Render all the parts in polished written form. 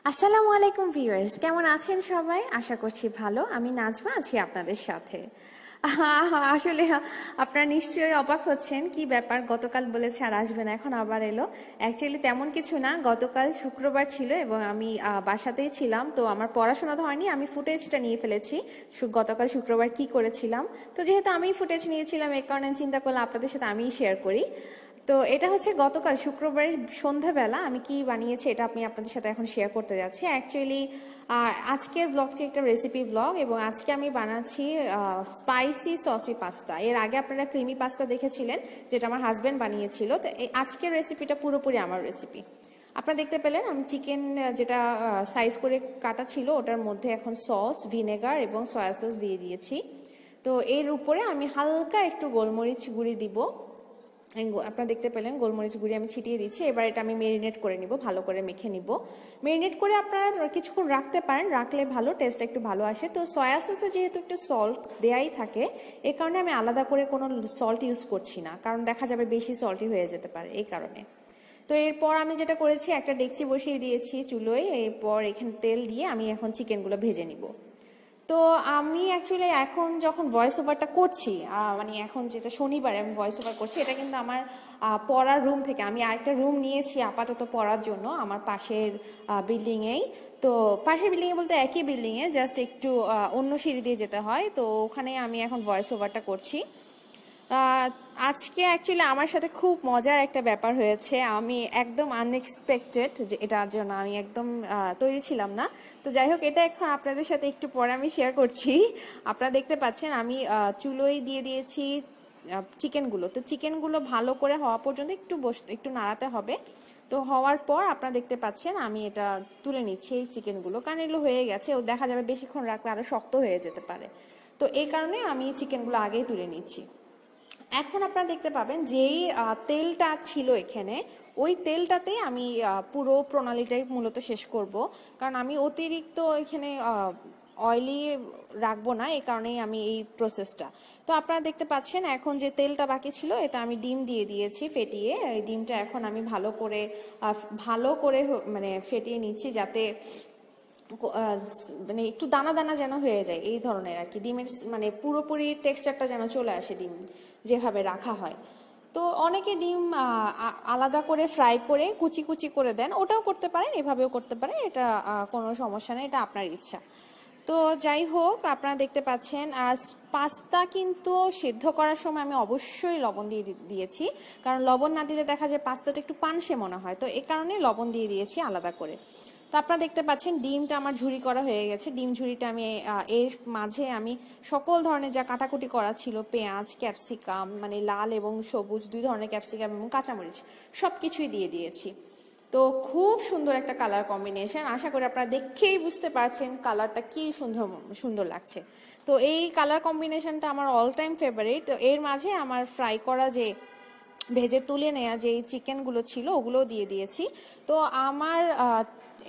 আসসালামু আলাইকুম ভিউয়ার্স, কেমন আছেন সবাই? আশা করছি ভালো। আমি নাজমা আছি আপনাদের সাথে। আসলে আপনারা নিশ্চয়ই অবাক হচ্ছেন, কি ব্যাপার, গতকাল বলেছে আর আসবে না, এখন আবার এলো। অ্যাকচুয়ালি তেমন কিছু না, গতকাল শুক্রবার ছিল এবং আমি বাসাতেই ছিলাম, তো আমার পড়াশোনা তো হয়নি, আমি ফুটেজটা নিয়ে ফেলেছি গতকাল শুক্রবার কি করেছিলাম। তো যেহেতু আমি ফুটেজ নিয়েছিলাম, এই কারণে চিন্তা করলাম আপনাদের সাথে আমিই শেয়ার করি। তো এটা হচ্ছে গতকাল শুক্রবারের সন্ধ্যাবেলা আমি কি বানিয়েছি, এটা আমি আপনাদের সাথে এখন শেয়ার করতে যাচ্ছি। অ্যাকচুয়ালি আজকের ব্লগটি একটা রেসিপি ব্লগ এবং আজকে আমি বানাচ্ছি স্পাইসি সসি পাস্তা। এর আগে আপনারা ক্রিমি পাস্তা দেখেছিলেন, যেটা আমার হাজব্যান্ড বানিয়েছিল। তো এই আজকের রেসিপিটা পুরোপুরি আমার রেসিপি। আপনারা দেখতে পেলেন আমি চিকেন যেটা সাইজ করে কাটা ছিল ওটার মধ্যে এখন সস, ভিনেগার এবং সয়া সস দিয়ে দিয়েছি। তো এর উপরে আমি হালকা একটু গোলমরিচ গুঁড়ি দিব। আপনারা দেখতে পেলেন গোলমরিচ গুঁড়ি আমি ছিটিয়ে দিচ্ছি। এবার এটা আমি মেরিনেট করে নিব, ভালো করে মেখে নিব। মেরিনেট করে আপনারা কিছুক্ষণ রাখতে পারেন, রাখলে ভালো, টেস্ট একটু ভালো আসে। তো সয়া সসে যেহেতু একটু সল্ট দেয়াই থাকে, এই কারণে আমি আলাদা করে কোনো সল্ট ইউজ করছি না, কারণ দেখা যাবে বেশি সল্টি হয়ে যেতে পারে এই কারণে। তো এরপর আমি যেটা করেছি, একটা ডেকচি বসিয়ে দিয়েছি চুলোয়। এরপর এখানে তেল দিয়ে আমি এখন চিকেনগুলো ভেজে নিব। তো আমি অ্যাকচুয়ালি এখন যখন ভয়েস ওভারটা করছি, মানে এখন যেটা শনিবারে আমি ভয়েস ওভার করছি, এটা কিন্তু আমার পড়ার রুম থেকে। আমি আরেকটা রুম নিয়েছি আপাতত পড়ার জন্য আমার পাশের বিল্ডিংয়েই। তো পাশের বিল্ডিংয়ে বলতে একই বিল্ডিংয়ে, জাস্ট একটু অন্য সিঁড়ি দিয়ে যেতে হয়। তো ওখানে আমি এখন ভয়েস ওভারটা করছি। আহ, আজকে অ্যাকচুয়ালি আমার সাথে খুব মজার একটা ব্যাপার হয়েছে। আমি একদম আনএক্সপেক্টেড, যে এটার জন্য আমি একদম তৈরি ছিলাম না। তো যাই হোক, এটা এখন আপনাদের সাথে একটু পরে আমি শেয়ার করছি। আপনারা দেখতে পাচ্ছেন আমি চুলোয় দিয়ে দিয়েছি চিকেনগুলো। তো চিকেনগুলো ভালো করে হওয়া পর্যন্ত একটু নাড়াতে হবে। তো হওয়ার পর আপনারা দেখতে পাচ্ছেন আমি এটা তুলে নিচ্ছি এই চিকেনগুলো, কারণ এগুলো হয়ে গেছে, ও দেখা যাবে বেশিক্ষণ রাখলে আরো শক্ত হয়ে যেতে পারে। তো এই কারণে আমি চিকেনগুলো আগেই তুলে নিচ্ছি। এখন আপনারা দেখতে পাবেন যেই তেলটা ছিল এখানে, ওই তেলটাতে আমি পুরো প্রণালীটাই মূলত শেষ করব, কারণ আমি অতিরিক্ত এখানে অয়েলি রাখবো না, এই কারণেই আমি এই প্রসেসটা। তো আপনারা দেখতে পাচ্ছেন এখন যে তেলটা বাকি ছিল, এটা আমি ডিম দিয়ে দিয়েছি ফেটিয়ে। এই ডিমটা এখন আমি ভালো করে মানে ফেটিয়ে নিচ্ছি, যাতে মানে একটু দানা দানা যেন হয়ে যায়, এই ধরনের আর কি। ডিমের মানে পুরোপুরি টেক্সচারটা যেন চলে আসে ডিম যেভাবে রাখা হয়। তো অনেকে ডিম আলাদা করে ফ্রাই করে কুচি কুচি করে দেন, ওটাও করতে পারেন, এভাবেও করতে পারেন, এটা কোনো সমস্যা নেই, এটা আপনার ইচ্ছা। তো যাই হোক, আপনারা দেখতে পাচ্ছেন আজ পাস্তা কিন্তু সিদ্ধ করার সময় আমি অবশ্যই লবণ দিয়ে দিয়েছি, কারণ লবণ না দিলে দেখা যায় পাস্তাটা একটু পানসে মনে হয়, তো এই কারণে লবণ দিয়ে দিয়েছি আলাদা করে। তো আপনারা দেখতে পাচ্ছেন ডিমটা আমার ঝুরি করা হয়ে গেছে। ডিম ঝুরিটা আমি এর মাঝে আমি সকল ধরনের যা কাটাকুটি করা ছিল, পেঁয়াজ, ক্যাপসিকাম, মানে লাল এবং সবুজ দুই ধরনের ক্যাপসিকাম এবং কাঁচামরিচ, সবকিছুই দিয়ে দিয়েছি। তো খুব সুন্দর একটা কালার কম্বিনেশন, আশা করি আপনারা দেখেই বুঝতে পারছেন কালারটা কি সুন্দর সুন্দর লাগছে। তো এই কালার কম্বিনেশনটা আমার অল টাইম ফেভারিট। তো এর মাঝে আমার ফ্রাই করা যে ভেজে তুলে নেওয়া যে চিকেনগুলো ছিল ওগুলোও দিয়ে দিয়েছি। তো আমার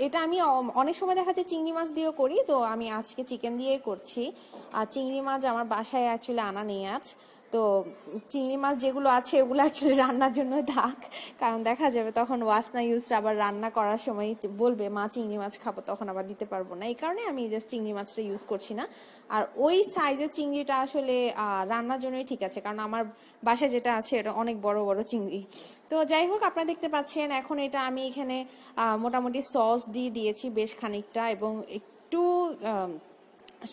এটা আমি অনেক সময় দেখা যায় চিংড়ি মাছ দিয়েও করি, তো আমি আজকে চিকেন দিয়েই করছি। আর চিংড়ি মাছ আমার বাসায় অ্যাকচুয়ালি আনা নেই আজ। তো চিংড়ি মাছ যেগুলো আছে ওগুলো অ্যাকচুয়ালি রান্নার জন্য থাক, কারণ দেখা যাবে তখন ওয়াসনা ইউজ আবার রান্না করার সময় বলবে মা চিংড়ি মাছ খাবো, তখন আবার দিতে পারবো না, এই কারণে আমি জাস্ট চিংড়ি মাছটা ইউজ করছি না। আর ওই সাইজের চিংড়িটা আসলে রান্নার জন্যই ঠিক আছে, কারণ আমার বাসায় যেটা আছে এটা অনেক বড় বড় চিংড়ি। তো যাই হোক, আপনারা দেখতে পাচ্ছেন এখন এটা আমি এখানে মোটামুটি সস দিয়ে দিয়েছি বেশ খানিকটা, এবং একটু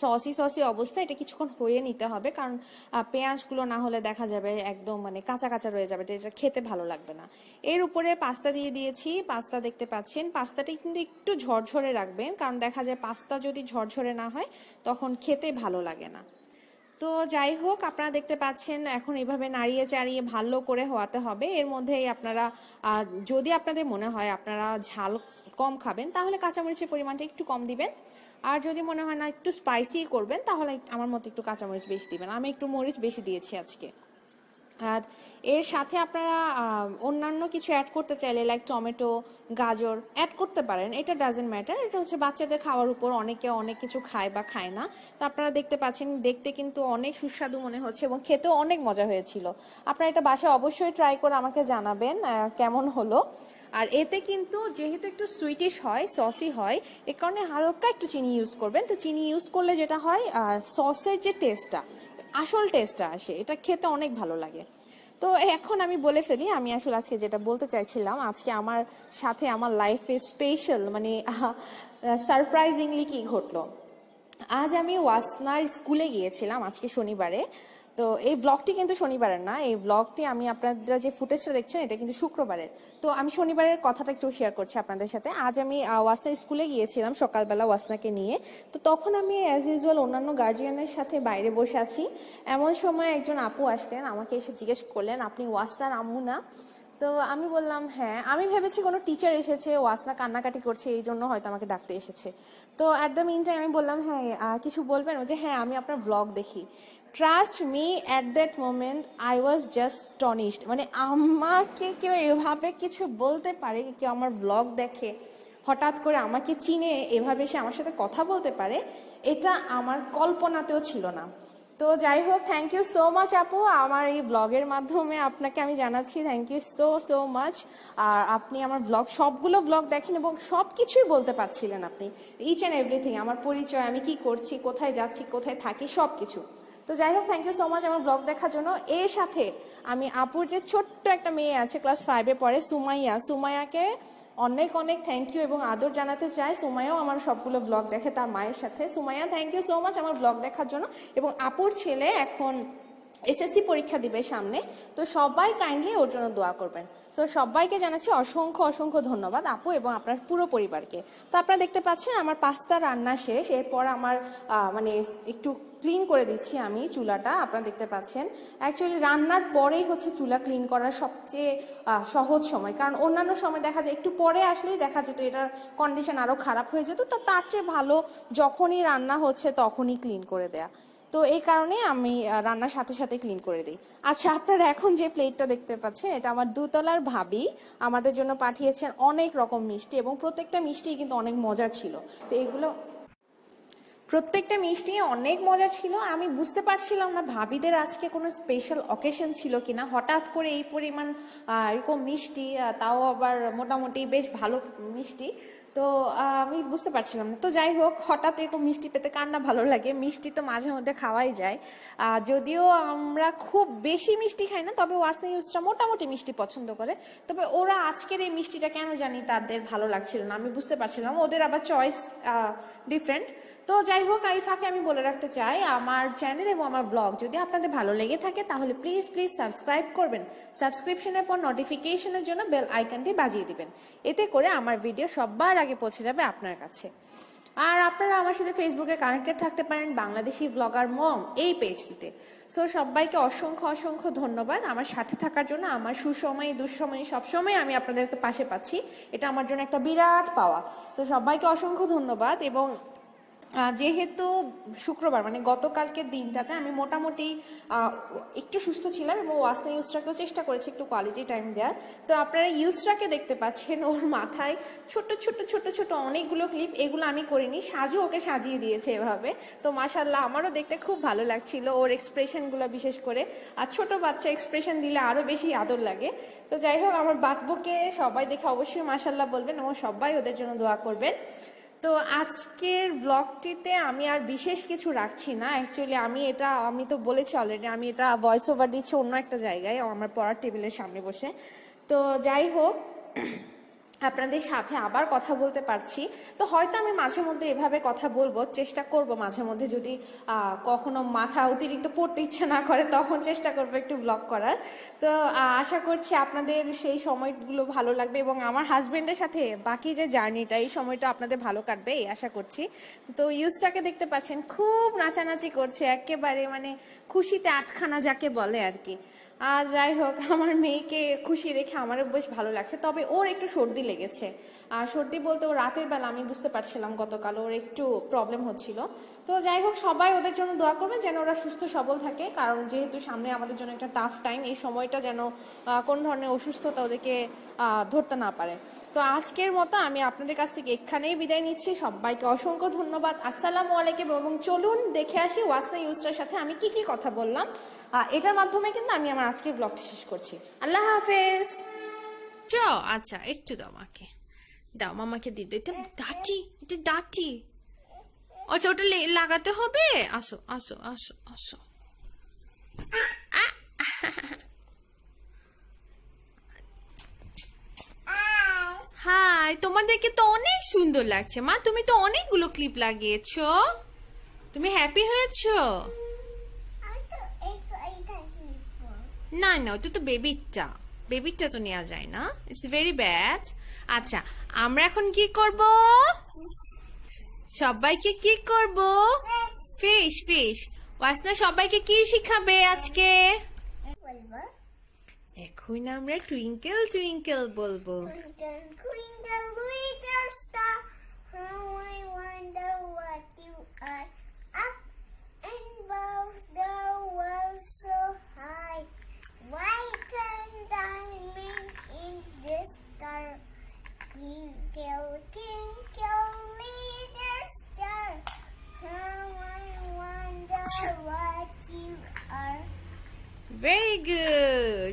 সসি সসি অবস্থা এটা কিছুক্ষণ হয়ে নিতে হবে, কারণ পেঁয়াজগুলো না হলে দেখা যাবে একদম মানে কাঁচা কাঁচা রয়ে যাবে, এটা খেতে ভালো লাগবে না। এর উপরে পাস্তা দিয়ে দিয়েছি। পাস্তা দেখতে পাচ্ছেন, পাস্তাটা কিন্তু একটু ঝরঝরে রাখবেন, কারণ দেখা যায় পাস্তা যদি ঝরঝরে না হয় তখন খেতে ভালো লাগে না। তো যাই হোক, আপনারা দেখতে পাচ্ছেন এখন এভাবে নাড়িয়ে চাড়িয়ে ভালো করে হওয়াতে হবে। এর মধ্যেই আপনারা যদি আপনাদের মনে হয় আপনারা ঝাল কম খাবেন, তাহলে কাঁচামরিচের পরিমাণটা একটু কম দিবেন। আর যদি মনে হয় না একটু স্পাইসি করবেন, তাহলে আমার মতো একটু কাঁচামরিচ বেশি দিবেন। আমি একটু মরিচ বেশি দিয়েছি আজকে। আর এর সাথে আপনারা অন্যান্য কিছু অ্যাড করতে চাইলে লাইক টমেটো, গাজর অ্যাড করতে পারেন, এটা ডাজেন্ট ম্যাটার। এটা হচ্ছে বাচ্চাদের খাওয়ার উপর, অনেকে অনেক কিছু খায় বা খায় না। তো আপনারা দেখতে পাচ্ছেন দেখতে কিন্তু অনেক সুস্বাদু মনে হচ্ছে এবং খেতেও অনেক মজা হয়েছিল। আপনারা এটা বাসায় অবশ্যই ট্রাই করে আমাকে জানাবেন কেমন হলো। আর এতে কিন্তু যেহেতু একটু সুইটিশ হয়, সসি হয়, এ কারণে হালকা একটু চিনি ইউজ করবেন। তো চিনি ইউজ করলে যেটা হয় সসের যে টেস্টটা, আসল টেস্টটা আসে, এটা খেতে অনেক ভালো লাগে। তো এখন আমি বলে ফেলি, আমি আসলে আজকে যেটা বলতে চাইছিলাম, আজকে আমার সাথে আমার লাইফে স্পেশাল মানে সারপ্রাইজিংলি কি ঘটলো। আজ আমি ওয়াসনার স্কুলে গিয়েছিলাম আজকে শনিবারে। তো এই ব্লগটি কিন্তু শনিবারের না, এই ব্লগটি আমি আপনারা যে ফুটেজটা দেখছেন এটা কিন্তু শুক্রবারের। তো আমি শনিবারের কথাটা একটু শেয়ার করছি আপনাদের সাথে। আজ আমি ওয়াসনার স্কুলে গিয়েছিলাম সকালবেলা ওয়াসনাকে নিয়ে। তো তখন আমি অ্যাজ ইউজুয়াল অন্যান্য গার্জিয়ানের সাথে বাইরে বসে আছি, এমন সময় একজন আপু আসলেন, আমাকে এসে জিজ্ঞেস করলেন, আপনি ওয়াসনার আম্মু না? তো আমি বললাম হ্যাঁ। আমি ভেবেছি কোনো টিচার এসেছে, ওয়াসনা কান্নাকাটি করছে, এই জন্য হয়তো আমাকে ডাকতে এসেছে। তো অ্যাট দ্য মিন টাইম আমি বললাম হ্যাঁ কিছু বলবেন? ও যে হ্যাঁ আমি আপনার ব্লগ দেখি। Trust me, at that moment I was just astonished. মানে আমাকে কেউ এভাবে কিছু বলতে পারে, কেউ আমার ব্লগ দেখে হঠাৎ করে আমাকে চিনে এভাবে সে আমার সাথে কথা বলতে পারে, এটা আমার কল্পনাতেও ছিল না। তো যাই হোক, থ্যাংক ইউ সো মাচ আপু, আমার এই ব্লগের মাধ্যমে আপনাকে আমি জানাচ্ছি thank you so so much. আর আপনি আমার ব্লগ, সবগুলো ব্লগ দেখেন এবং সব কিছুই বলতে পারছিলেন আপনি, ইচ অ্যান্ড এভরিথিং, আমার পরিচয়, আমি কি করছি, কোথায় যাচ্ছি, কোথায় থাকি, সব কিছু। তো যাই হোক, থ্যাংক ইউ সো মাচ আমার ব্লগ দেখার জন্য। এর সাথে আমি আপুর যে ছোট্ট একটা মেয়ে আছে ক্লাস 5-এ পড়ে, সুমাইয়াকে অনেক অনেক থ্যাংক ইউ এবং আদর জানাতে চাই। সুমাইয়াও আমার সবগুলো ব্লগ দেখে তার মায়ের সাথে। Sumaiya, thank you so much আমার ব্লগ দেখার জন্য। এবং আপুর ছেলে এখন এসএসসি পরীক্ষা দিবে সামনে, তো সবাই কাইন্ডলি ওর জন্য দোয়া করবেন। তো সবাইকে জানাচ্ছি অসংখ্য অসংখ্য ধন্যবাদ আপু এবং আপনার পুরো পরিবারকে। তো আপনারা দেখতে পাচ্ছেন আমার পাস্তা রান্না শেষ, এরপর আমার মানে একটু ক্লিন করে দিচ্ছি আমি চুলাটা, আপনারা দেখতে পাচ্ছেন। অ্যাকচুয়ালি রান্নার পরেই হচ্ছে চুলা ক্লিন করার সবচেয়ে সহজ সময়, কারণ অন্যান্য সময় দেখা যায় একটু পরে আসলেই দেখা যেত এটার কন্ডিশন আরও খারাপ হয়ে যেত। তো তার চেয়ে ভালো যখনই রান্না হচ্ছে তখনই ক্লিন করে দেয়া। তো এই কারণে আমি রান্নার সাথে সাথে ক্লিন করে দিই। আচ্ছা, আপনারা এখন যে প্লেটটা দেখতে পাচ্ছেন এটা আমার দুতলার ভাবি আমাদের জন্য পাঠিয়েছেন অনেক রকম মিষ্টি, এবং প্রত্যেকটা মিষ্টি কিন্তু অনেক মজার ছিল। তো এগুলো প্রত্যেকটা মিষ্টি অনেক মজার ছিল। আমি বুঝতে পারছিলাম না ভাবিদের আজকে কোনো স্পেশাল অকেশন ছিল কিনা, হঠাৎ করে এই পরিমাণ এরকম মিষ্টি, তাও আবার মোটামুটি বেশ ভালো মিষ্টি। তো আমি বুঝতে পারছিলাম না। তো যাই হোক, হঠাৎ এরকম মিষ্টি পেতে কার না ভালো লাগে, মিষ্টি তো মাঝে মধ্যে খাওয়াই যায়। যদিও আমরা খুব বেশি মিষ্টি খাই না, তবে ওয়াসনা ইউজটা মোটামুটি মিষ্টি পছন্দ করে। তবে ওরা আজকের এই মিষ্টিটা কেন জানি তাদের ভালো লাগছিল না, আমি বুঝতে পারছিলাম, ওদের আবার চয়েস ডিফারেন্ট। তো যাই হোক, এই ফাঁকে আমি বলে রাখতে চাই আমার চ্যানেল এবং আমার ব্লগ যদি আপনাদের ভালো লেগে থাকে তাহলে প্লিজ প্লিজ সাবস্ক্রাইব করবেন। সাবস্ক্রিপশনের পর নোটিফিকেশনের জন্য বেল আইকনটি বাজিয়ে দিবেন, এতে করে আমার ভিডিও সবার আগে পৌঁছে যাবে আপনার কাছে। আর আপনারা আমার সাথে ফেসবুকে কানেক্টেড থাকতে পারেন বাংলাদেশি ব্লগার মম এই পেজটিতে। সো সবাইকে অসংখ্য অসংখ্য ধন্যবাদ আমার সাথে থাকার জন্য। আমার সুসময়ে দুঃসময়ে সবসময় আমি আপনাদেরকে পাশে পাচ্ছি, এটা আমার জন্য একটা বিরাট পাওয়া। তো সবাইকে অসংখ্য ধন্যবাদ। এবং যেহেতু শুক্রবার মানে গতকালকের দিনটাতে আমি মোটামুটি একটু সুস্থ ছিলাম এবং ওয়াসনা ইউসরাকেও চেষ্টা করেছি একটু কোয়ালিটি টাইম দেওয়ার। তো আপনারা ইউসরাকে দেখতে পাচ্ছেন, ওর মাথায় ছোট ছোট ছোট ছোট অনেকগুলো ক্লিপ, এগুলো আমি করিনি, সাজু ওকে সাজিয়ে দিয়েছে এভাবে। তো মাশাল্লাহ আমারও দেখতে খুব ভালো লাগছিল ওর এক্সপ্রেশনগুলো, বিশেষ করে। আর ছোট বাচ্চা এক্সপ্রেশন দিলে আরও বেশি আদর লাগে। তো যাই হোক, আমার বাতবুকে সবাই দেখে অবশ্যই মাশাল্লাহ বলবেন এবং সবাই ওদের জন্য দোয়া করবেন। তো আজকের ব্লগটিতে আমি আর বিশেষ কিছু রাখছি না। অ্যাকচুয়ালি আমি তো বলেছি অলরেডি, আমি এটা ভয়েস ওভার দিচ্ছি অন্য একটা জায়গায় আমার পড়ার টেবিলের সামনে বসে। তো যাই হোক, আপনাদের সাথে আবার কথা বলতে পারছি। তো হয়তো আমি মাঝে মধ্যে এভাবে কথা বলবো, চেষ্টা করব মাঝে মধ্যে, যদি কখনো মাথা অতিরিক্ত পড়তে ইচ্ছে না করে তখন চেষ্টা করবো একটু ব্লগ করার। তো আশা করছি আপনাদের সেই সময়গুলো ভালো লাগবে এবং আমার হাজবেন্ডের সাথে বাকি যে জার্নিটা, এই সময়টা আপনাদের ভালো কাটবে এই আশা করছি। তো ইউসটাকে দেখতে পাচ্ছেন খুব নাচানাচি করছে, একেবারে মানে খুশিতে আটখানা যাকে বলে আর কি। আর যাই হোক, আমার মেয়েকে খুশি দেখে আমারও বেশ ভালো লাগছে। তবে ওর একটু সর্দি লেগেছে, আর সর্দি বলতে ও রাতের বেলা আমি বুঝতে পারছিলাম গতকাল ওর একটু প্রবলেম হচ্ছিল। তো যাই হোক, সবাই ওদের জন্য দোয়া করবেন যেন ওরা সুস্থ সবল থাকে, কারণ যেহেতু সামনে আমাদের জন্য একটা টাফ টাইম, এই সময়টা যেন কোন ধরনের অসুস্থতা ওদেরকে ধরতে না পারে। তো আজকের মতো আমি আপনাদের কাছ থেকে এখানেই বিদায় নিচ্ছি। সবাইকে অসংখ্য ধন্যবাদ, আসসালামু আলাইকুম। এবং চলুন দেখে আসি ওয়াসনা ইউসরার সাথে আমি কি কি কথা বললাম। এটার মাধ্যমে কিন্তু আমি আমার আজকের ব্লগটি শেষ করছি। আল্লাহ হাফেজ। আচ্ছা একটু দাও আমাকে, দাও মামাকে দিয়ে দাও। এটা ডাটি, এটা ডাটি। আচ্ছা ওটা লাগাতে হবে। আসো আসো আসো আসো। হাই, তোমাদেরকে তো অনেক সুন্দর লাগছে মা, তুমি তো অনেকগুলো ক্লিপ লাগিয়েছো। তুমি হ্যাপি হয়েছো? না না, ওটা তো বেবিটা, বেবিটা তো নেওয়া যায় না, ইটস ভেরি ব্যাড। আচ্ছা আমরা এখন কি করব? সবাইকে কি করব? Fish fish. ওয়াসনা সবাইকে কি শিখাবে আজকে? এখন আমরা টুইঙ্কেল টুইঙ্কেল বলবো। Twinkle, little star, how I wonder what you are. Up above the world so high, like a diamond in the sky. Twinkle, twinkle, little star, how I wonder what you are. Very good.